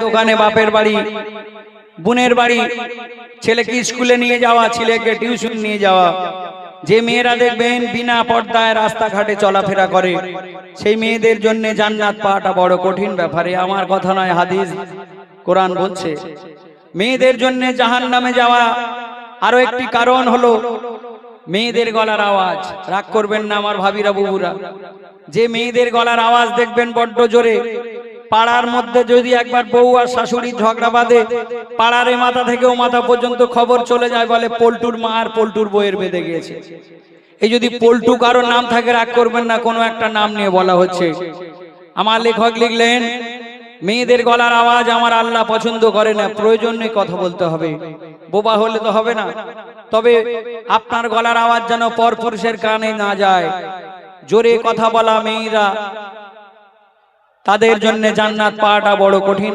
দোকানে, বাপের বাড়ি, বোনের বাড়ি, ছেলেকে স্কুলে নিয়ে যাওয়া, ছেলেকে টিউশন নিয়ে যাওয়া। যে মেয়েরা দেখবেন বিনা পর্দায় রাস্তাঘাটে চলাফেরা করে, সেই মেয়েদের জন্য জান্নাত পাওয়াটা বড় কঠিন ব্যাপারে। আমার কথা নয়, হাদিস কোরআন বলছে। মেয়েদের জন্য জাহান্নামে যাওয়া আরো একটি কারণ হলো মেয়েদের গলার আওয়াজ। রাগ করবেন না আমার ভাবিরা, বুবুরা, যে মেয়েদের গলার আওয়াজ দেখবেন বড্ড জোরে। পাড়ার মধ্যে যদি একবার বউ আর শাশুড়ি ঝগড়া বাঁধে, পাড়ার এ মাথা থেকে ও মাথা পর্যন্ত খবর চলে যায়, বলে পল্টুর মা আর পল্টুর বউয়ের বেঁধে গিয়েছে। এই যদি পল্টু কারো নাম থাকে, রাগ করবেন না, কোনো একটা নাম নিয়ে বলা হচ্ছে। আমার লেখক লিখলেন, মেয়েদের গলার আওয়াজ আমার আল্লাহ পছন্দ করে না। প্রয়োজন নেই কথা বলতে হবে, বোবা হলে তো হবে না। তবে আপনার গলার আওয়াজ যেন পরপুরুষের কানে না যায়। জোরে কথা বলা মেয়েরা, তাদের জন্য জান্নাত পাওয়াটা বড় কঠিন।